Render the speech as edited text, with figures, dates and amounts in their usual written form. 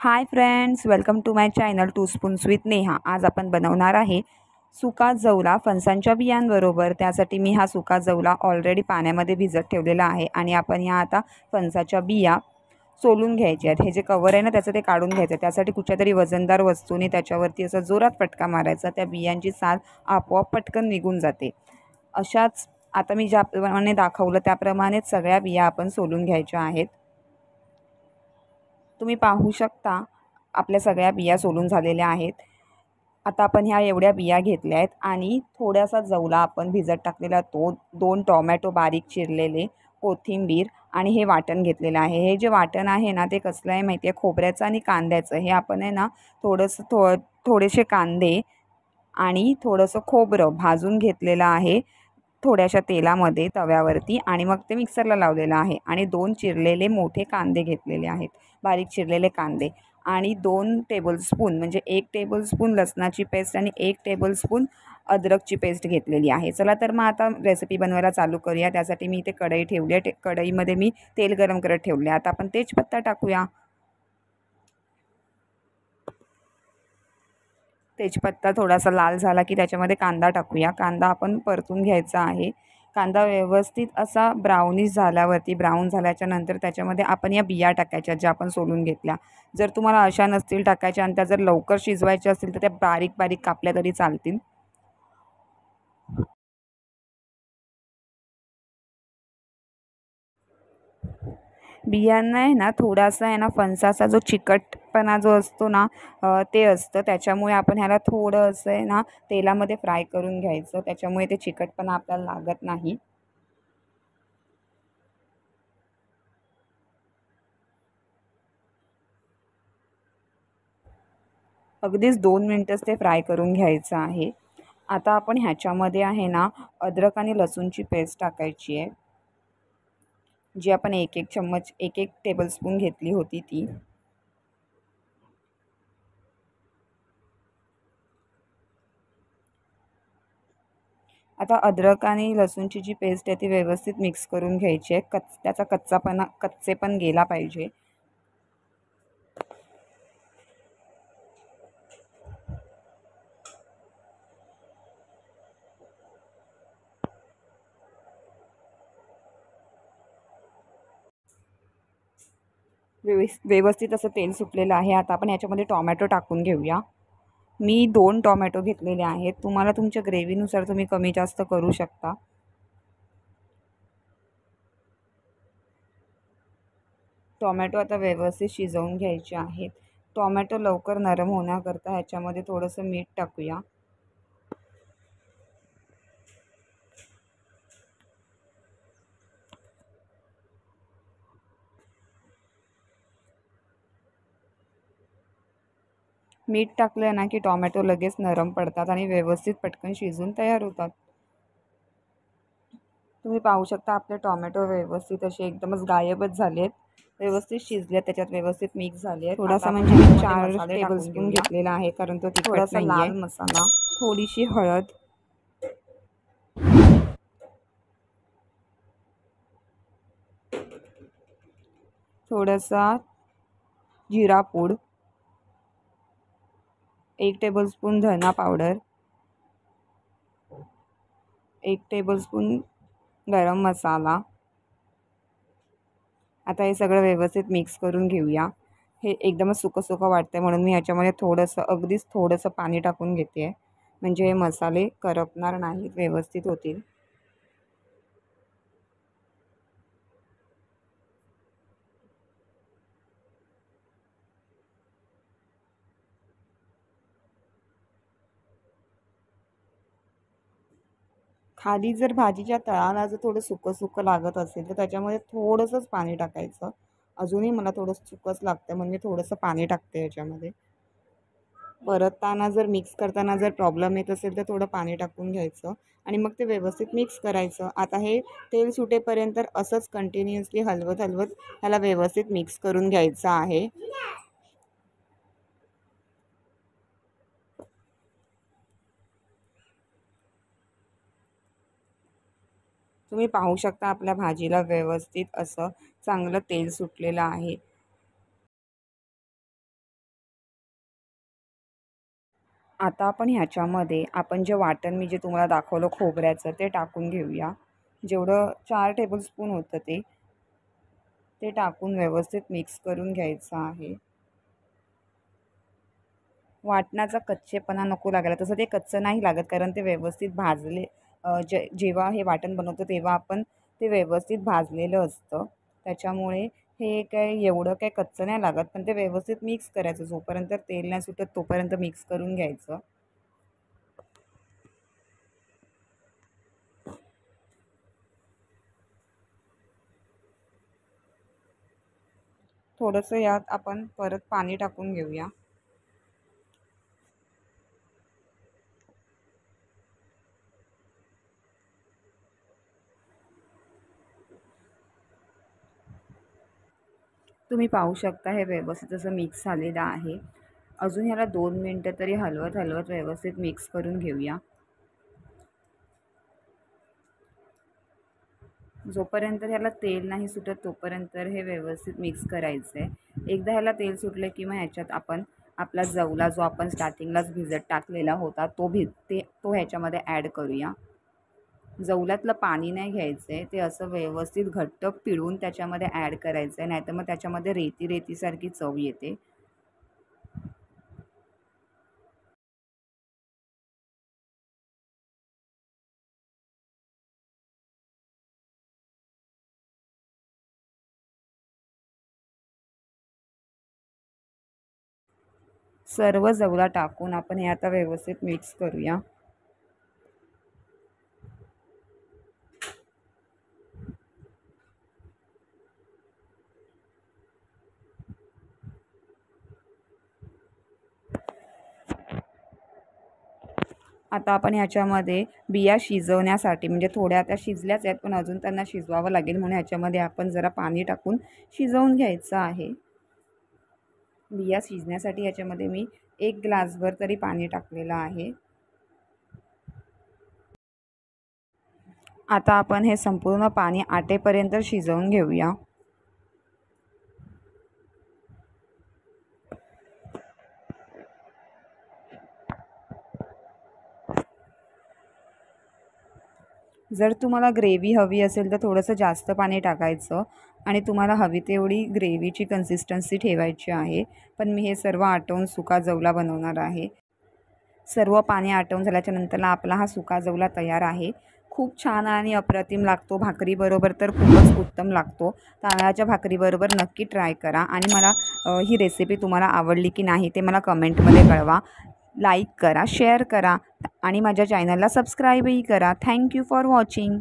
High friends, welcome to my channel 2 spoons with Neha. आज आपण बनवणार आहे सुका जवला फणसांच्या बियांबरोबर। त्यासाठी मी हा सुका जवला ऑलरेडी पाण्यामध्ये भिजत ठेवलेला आहे आणि आपण ह्या आता फणसाच्या बिया सोलून घ्यायच्या आहेत। हे जे कवर आहे ना त्याचं ते काढून घ्यायचं। त्यासाठी कुठच्यातरी वजनदार वस्तूने त्याच्यावरती असा जोरात फटका मारायचा। त्या बियांची साल आपोआप पटकन निघून जाते। अशाच आता मी ज्याप्रमाणे दाखवलं त्याप्रमाणेच सगळ्या बिया आपण सोलून घ्यायच्या आहेत। तुम्ही पाहू शकता आपल्या सगळ्या बिया सोलून झालेल्या आहेत। आता आपण ह्या एवढ्या बिया घेतल्या आहेत आणि थोडासा जवला आपण भिजत टाकलेला तो, 2 टोमॅटो बारीक चिरलेले, कोथिंबीर आणि हे वाटण घेतलेलं आहे। हे जे वाटण आहे ना ते कसलं आहे माहिती आहे, खोबऱ्याचं आणि कांद्याचं। हे आपण आहे ना थोडेसे कांदे आणि थोडंसं खोबरं भाजून घेतलेलं आहे थोड्याशा तेलामध्ये तव्यावरती, आणि मग ते मिक्सरला लावलेलं आहे। आणि 2 चिरलेले मोठे कांदे घेतलेले आहेत, बारीक चिरलेले कांदे, आणि 2 टेबलस्पून म्हणजे 1 टेबलस्पून लसणाची पेस्ट आणि 1 टेबलस्पून अद्रकची पेस्ट घेतलेली आहे। चला तर मग आता रेसिपी बनवायला चालू करूया। त्यासाठी मी इथे कढई ठेवली आहे। कढईमध्ये मी तेल गरम करत ठेवले। आता आपण तेजपत्ता टाकूया। तेजपत्ता थोडासा लाल झाला की त्याच्यामध्ये कांदा टाकूया। कांदा आपण परतून घ्यायचा आहे। कांदा व्यवस्थित असा ब्राउनिश झाल्यावरती, ब्राऊन झाल्याच्या नंतर त्याच्यामध्ये आपण या बिया टाकायच्या ज्या आपण सोलून घेतल्या। जर तुम्हाला अशा नसतील टाकायच्या आणि त्या जर लवकर शिजवायच्या असतील तर त्या बारीक बारीक कापल्या तरी चालतील। बियांना आहे ना थोडासा आहे ना फणसाचा जो चिकटपणा जो असतो ना ते असतं। त्याच्यामुळे आपण ह्याला थोडं असं आहे ना तेलामध्ये फ्राय करून घ्यायचं। त्याच्यामुळे ते चिकटपणा आपल्याला लागत नाही। अगदीच 2 मिनटंच ते फ्राय करून घ्यायचं आहे। आता आपण ह्याच्यामध्ये आहे ना अद्रक आणि लसूणची पेस्ट टाकायची आहे, जी आपण एक एक चम्मच, एक एक टेबलस्पून घेतली होती ती। आता अद्रक आणि लसूणची जी पेस्ट आहे ती व्यवस्थित मिक्स करून घ्यायची आहे। त्याचा कच्चेपण गेला पाहिजे। व्यवस्थित असं तेल सुटलेलं आहे। आता आपण ह्याच्यामध्ये टोमॅटो टाकून घेऊया। मी 2 टोमॅटो घेतलेले आहेत। तुम्हाला तुमच्या ग्रेव्हीनुसार तुम्ही कमी जास्त करू शकता। टोमॅटो आता व्यवस्थित शिजवून घ्यायचे आहेत। टोमॅटो लवकर नरम होण्याकरता ह्याच्यामध्ये थोडंसं मीठ टाकूया। मीठ टाकलं ना की टोमॅटो लगेच नरम पडतात आणि व्यवस्थित पटकन शिजून तयार होतात। तुम्ही पाहू शकता आपले टोमॅटो व्यवस्थित असे एकदमच गायबच झाले आहेत, व्यवस्थित शिजले, त्याच्यात व्यवस्थित मिक्स झाले आहेत। थोडासा म्हणजे मी 4 टेबलस्पून घेतलेला आहे, कारण तो थोडासा लाल मसाला, थोडीशी हळद, थोडासा जिरा पूड, 1 टेबलस्पून धना पावडर, 1 टेबलस्पून गरम मसाला। आता हे सगळं व्यवस्थित मिक्स करून घेऊया। हे एकदमच सुकं सुकं वाटतंय म्हणून मी ह्याच्यामध्ये थोडंसं, अगदीच थोडंसं पाणी टाकून घेते आहे, म्हणजे हे मसाले करपणार नाहीत, व्यवस्थित होतील। खाली जर भाजीच्या तळाला जर थोडं सुकं सुकं लागत असेल तर त्याच्यामध्ये थोडंसंच पाणी टाकायचं। अजूनही मला थोडंसं सुकंच लागतं म्हणून मी थोडंसं पाणी टाकते याच्यामध्ये। परतताना जर मिक्स करताना जर प्रॉब्लेम येत असेल तर थोडं पाणी टाकून घ्यायचं आणि मग ते व्यवस्थित मिक्स करायचं। आता हे तेल सुटेपर्यंत असंच कंटिन्युअसली हलवत हलवत ह्याला व्यवस्थित मिक्स करून घ्यायचं आहे। तुम्ही पाहू शकता आपल्या भाजीला व्यवस्थित असं चांगलं तेल सुटलेलं आहे। आता आपण ह्याच्यामध्ये आपण जे वाटण मी जे तुम्हाला दाखवलं खोबऱ्याचं ते टाकून घेऊया. जेवढं 4 टेबलस्पून होतं ते टाकून व्यवस्थित मिक्स करून घ्यायचं आहे. वाटणाचा कच्चेपणा नको लागायला, तसं ते कच्चं नाही लागत कारण ते व्यवस्थित भाजले जेव्हा हे वाटण बनवतो तेव्हा आपण ते व्यवस्थित भाजलेलं असतं. त्याच्यामुळे हे काय एवढं काय कच्चं नाही लागत, पण ते व्यवस्थित मिक्स करायचं. जोपर्यंत तेल नाही सुटत तोपर्यंत मिक्स करून घ्यायचं. थोडंसं यात आपण परत पाणी टाकून घेऊया. तुम्ही पाहू शकता हे व्यवस्थित असं मिक्स झालेलं आहे. अजून ह्याला 2 मिनटं तरी हलवत हलवत व्यवस्थित मिक्स करून घेऊया. जोपर्यंत ह्याला तेल नाही सुटत तोपर्यंत हे व्यवस्थित मिक्स करायचं आहे. एकदा ह्याला तेल सुटलं की मग ह्याच्यात आपण आपला जवला जो आपण स्टार्टिंगलाच भिजत टाकलेला होता तो ह्याच्यामध्ये ॲड करूया. जवल्यातलं पाणी नाही घ्यायचं आहे, ते असं व्यवस्थित घट्ट पिळून त्याच्यामध्ये ॲड करायचं आहे, नाहीतर मग त्याच्यामध्ये रेतीसारखी चव येते. सर्व जवला टाकून आपण हे आता व्यवस्थित मिक्स करूया. आता आपण ह्याच्यामध्ये बिया शिजवण्यासाठी म्हणजे थोड्या त्या शिजल्याच आहेत पण अजून त्यांना शिजवावं लागेल, म्हणून ह्याच्यामध्ये आपण जरा पाणी टाकून शिजवून घ्यायचं आहे. बिया शिजण्यासाठी ह्याच्यामध्ये मी 1 ग्लासभर तरी पाणी टाकलेलं आहे. आता आपण हे संपूर्ण पाणी आटेपर्यंत शिजवून घेऊया. जर तुम्हाला ग्रेव्ही हवी असेल तर थोडंसं जास्त पाणी टाकायचं आणि तुम्हाला हवी तेवढी ग्रेव्हीची कन्सिस्टन्सी ठेवायची आहे. पण मी हे सर्व आटवून सुका जवला बनवणार आहे. सर्व पाणी आटवून झाल्याच्या नंतरला आपला हा सुका जवला तयार आहे. खूप छान आणि अप्रतिम लागतो. भाकरीबरोबर तर खूपच उत्तम लागतो. तांदळाच्या भाकरीबरोबर नक्की ट्राय करा आणि मला ही रेसिपी तुम्हाला आवडली की नाही ते मला कमेंटमध्ये कळवा. लाईक करा, शेअर करा आणि माझ्या चॅनलला सबस्क्राईबही करा. Thank you for watching.